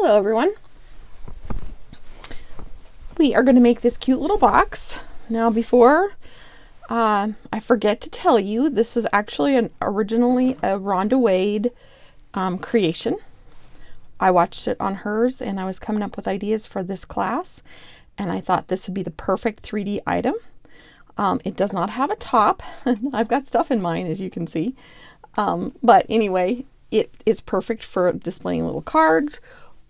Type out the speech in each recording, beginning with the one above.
Hello everyone. We are going to make this cute little box. Now before I forget to tell you, this is actually originally a Rhonda Wade creation. I watched it on hers and I was coming up with ideas for this class, and I thought this would be the perfect 3D item. It does not have a top. I've got stuff in mine, as you can see. But anyway, it is perfect for displaying little cards,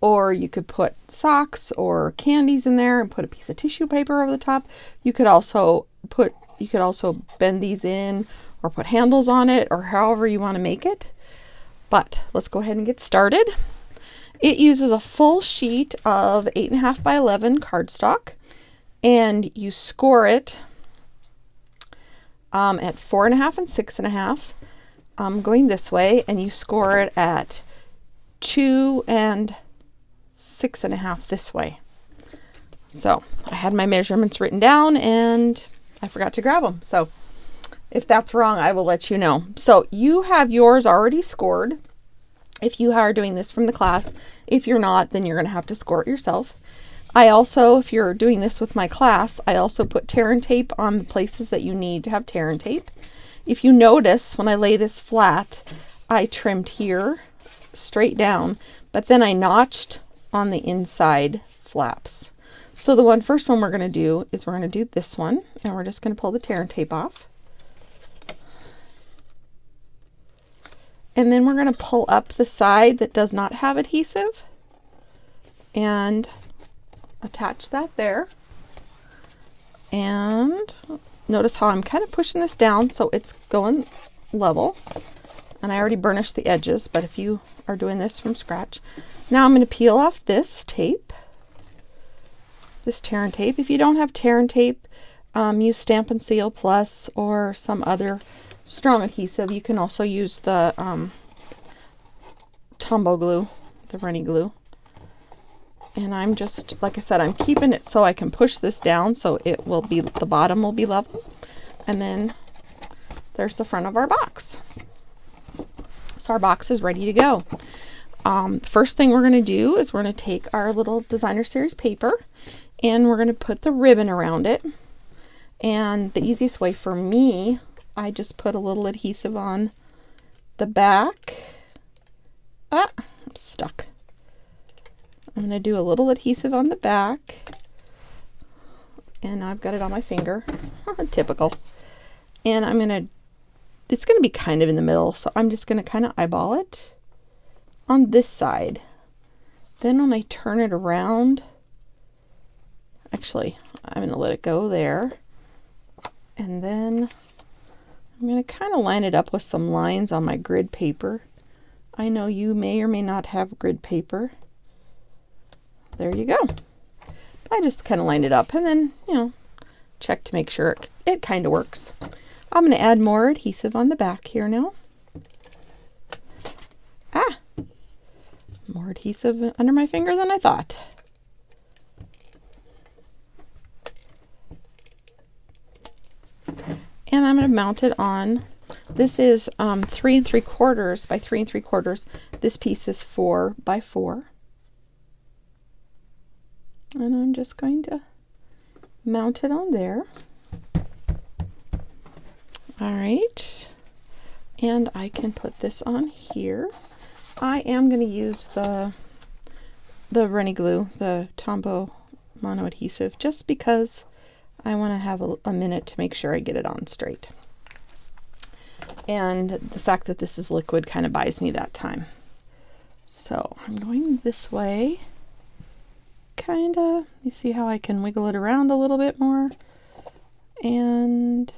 or you could put socks or candies in there and put a piece of tissue paper over the top. You could also bend these in or put handles on it, or however you want to make it. But let's go ahead and get started. It uses a full sheet of 8.5 by 11 cardstock, and you score it at 4.5 and 6.5. Going this way, and you score it at 2 and 6.5 this way. So I had my measurements written down and I forgot to grab them. So if that's wrong, I will let you know. So you have yours already scored if you are doing this from the class. If you're not, then you're going to have to score it yourself. I also, if you're doing this with my class, I also put tear and tape on the places that you need to have tear and tape. If you notice, when I lay this flat, I trimmed here straight down, but then I notched on the inside flaps. So the first one we're going to do is we're going to do this one, and we're just going to pull the tear and tape off. And then we're going to pull up the side that does not have adhesive and attach that there. And notice how I'm kind of pushing this down so it's going level. And I already burnished the edges, but if you are doing this from scratch. Now I'm going to peel off this tape, this tear and tape. If you don't have tear and tape, use Stamp and Seal Plus or some other strong adhesive. You can also use the Tombow glue, the runny glue. And I'm just, like I said, I'm keeping it so I can push this down so it will be, the bottom will be level. And then there's the front of our box. So our box is ready to go. First thing we're going to do is we're going to take our little designer series paper and we're going to put the ribbon around it. And the easiest way for me, I just put a little adhesive on the back. I'm stuck. I'm going to do a little adhesive on the back, and I've got it on my finger. Typical. And it's going to be kind of in the middle, so I'm just going to kind of eyeball it on this side. Then when I turn it around, actually, I'm going to let it go there. And then I'm going to kind of line it up with some lines on my grid paper. I know you may or may not have grid paper. There you go. I just kind of lined it up and then, check to make sure it kind of works. I'm going to add more adhesive on the back here now. More adhesive under my finger than I thought. And I'm going to mount it on. This is 3 3/4 by 3 3/4. This piece is 4 by 4. And I'm just going to mount it on there. All right. And I can put this on here. I am going to use the runny glue, the Tombow mono adhesive, just because I want to have a minute to make sure I get it on straight. And the fact that this is liquid kind of buys me that time. So I'm going this way. Kinda. You see how I can wiggle it around a little bit more, and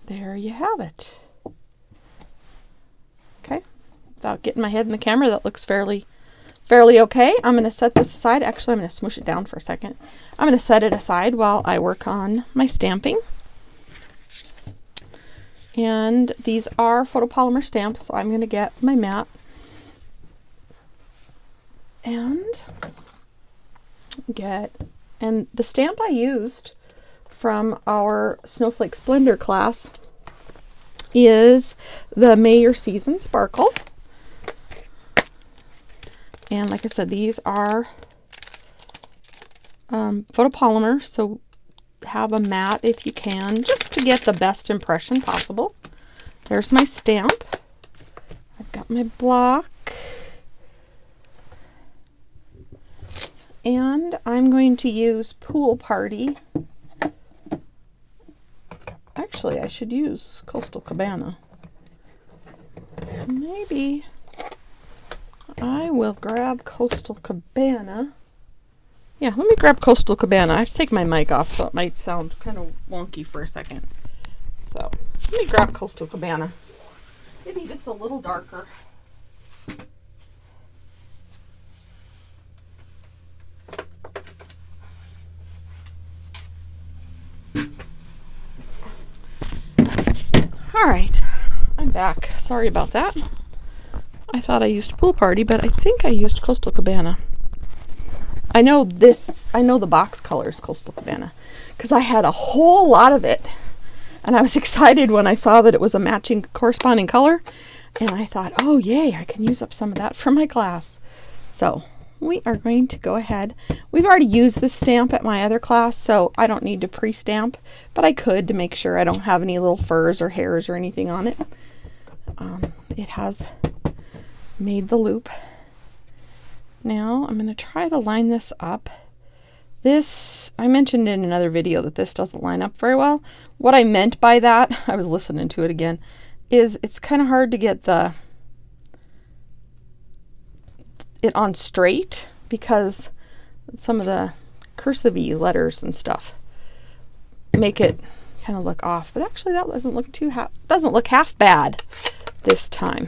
there you have it. Okay, without getting my head in the camera, that looks fairly okay. I'm going to set this aside. Actually, I'm going to smoosh it down for a second. I'm going to set it aside while I work on my stamping. And these are photopolymer stamps, so I'm going to get my mat and the stamp I used from our Snowflake Splendor class is the May Your Season Sparkle. And like I said, these are photopolymer, so have a mat if you can, just to get the best impression possible. There's my stamp. I've got my block. And I'm going to use Pool Party. Actually, I should use Coastal Cabana. Maybe I will grab Coastal Cabana. Yeah, let me grab Coastal Cabana. I have to take my mic off, so it might sound kind of wonky for a second. So, let me grab Coastal Cabana. Maybe just a little darker. All right, I'm back. Sorry about that. I thought I used Pool Party, but I think I used Coastal Cabana. I know the box color is Coastal Cabana because I had a whole lot of it. And I was excited when I saw that it was a matching corresponding color. And I thought, oh yay, I can use up some of that for my class. So we are going to go ahead. We've already used this stamp at my other class, so I don't need to pre-stamp, but I could to make sure I don't have any little furs or hairs or anything on it. It has made the loop. Now I'm going to try to line this up. This, I mentioned in another video that this doesn't line up very well. What I meant by that, I was listening to it again, is it's kind of hard to get it on straight because some of the cursive-y letters and stuff make it kind of look off. But actually that doesn't look half bad this time.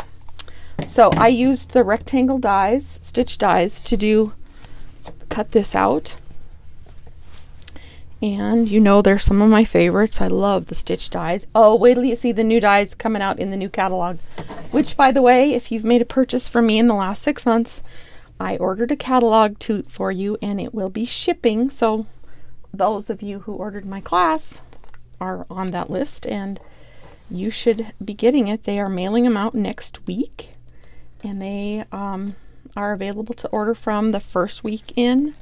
So I used the rectangle dies, stitch dies, to cut this out. And you know they're some of my favorites. I love the stitch dies. Oh, wait till you see the new dies coming out in the new catalog. Which, by the way, if you've made a purchase from me in the last 6 months, I ordered a catalog for you and it will be shipping. So those of you who ordered my class are on that list and you should be getting it. They are mailing them out next week. And they are available to order from the first week in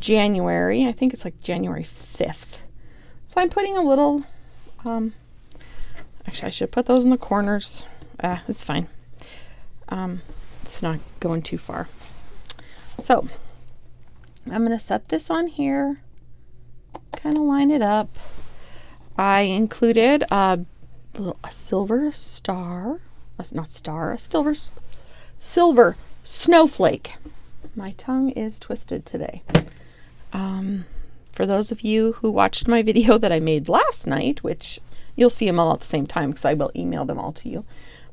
January. I think it's like January 5th. So I'm putting a little, actually I should put those in the corners. It's fine. It's not going too far. So I'm going to set this on here, kind of line it up. I included a silver star, a silver snowflake. My tongue is twisted today. For those of you who watched my video that I made last night, which you'll see them all at the same time because I will email them all to you,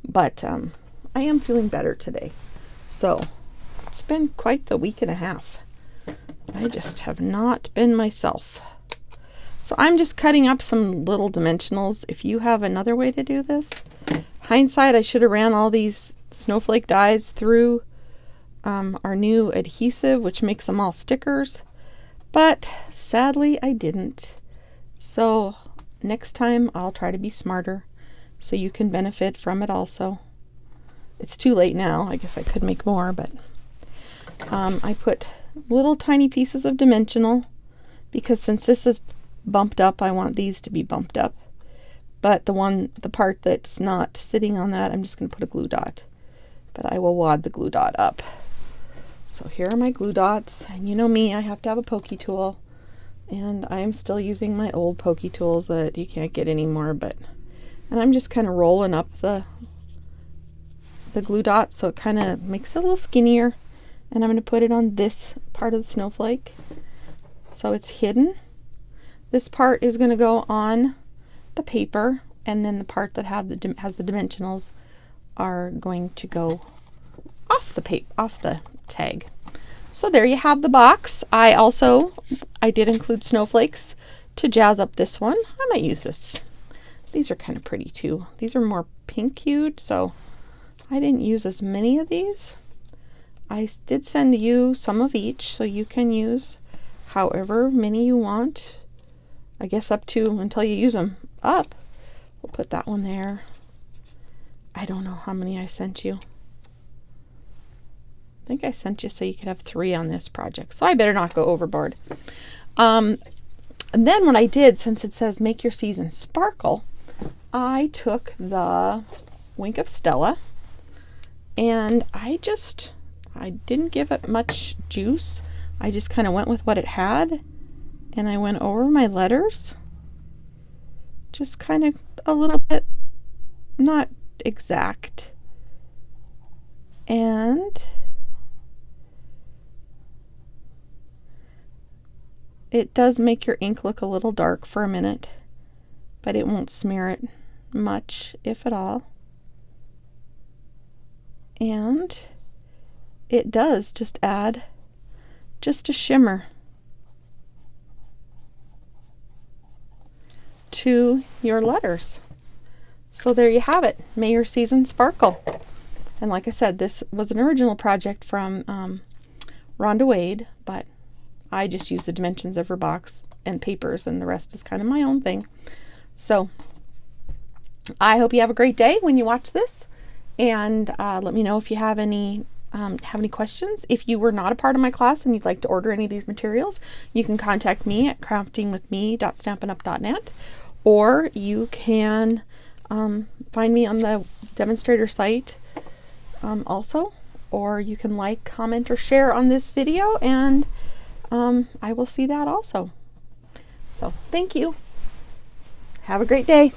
but I am feeling better today. So it's been quite the week and a half. I just have not been myself. So I'm just cutting up some little dimensionals. If you have another way to do this, hindsight, I should have ran all these snowflake dies through our new adhesive, which makes them all stickers. But sadly, I didn't. So next time I'll try to be smarter so you can benefit from it also. It's too late now. I guess I could make more, but I put little tiny pieces of dimensional because since this is bumped up, I want these to be bumped up. But the part that's not sitting on that, I'm just going to put a glue dot. But I will wad the glue dot up. So here are my glue dots, and you know me, I have to have a pokey tool, and I'm still using my old pokey tools that you can't get anymore, and I'm just kind of rolling up the glue dot so it kind of makes it a little skinnier, and I'm going to put it on this part of the snowflake so it's hidden. This part is going to go on the paper, and then the part that has the dimensionals are going to go off the tag. So there you have the box. I did include snowflakes to jazz up this one. I might use this. These are kind of pretty too. These are more pink hued, so I didn't use as many of these. I did send you some of each, so you can use however many you want. I guess up to until you use them up. We'll put that one there. I don't know how many I sent you. I think I sent you so you could have 3 on this project. So I better not go overboard. And then what I did, since it says make your season sparkle, I took the Wink of Stella and I didn't give it much juice. I just kind of went with what it had, and I went over my letters, just kind of a little bit, not exact. And it does make your ink look a little dark for a minute, but it won't smear it much, if at all. And it does just add just a shimmer to your letters. So there you have it. May your season sparkle. And like I said, this was an original project from Rhonda Wade, but I just use the dimensions of her box and papers, and the rest is kind of my own thing. So I hope you have a great day when you watch this, and let me know if you have any questions. If you were not a part of my class and you'd like to order any of these materials, you can contact me at craftingwithme.stampinup.net, or you can find me on the demonstrator site also, or you can like, comment, or share on this video, and I will see that also. So thank you. Have a great day.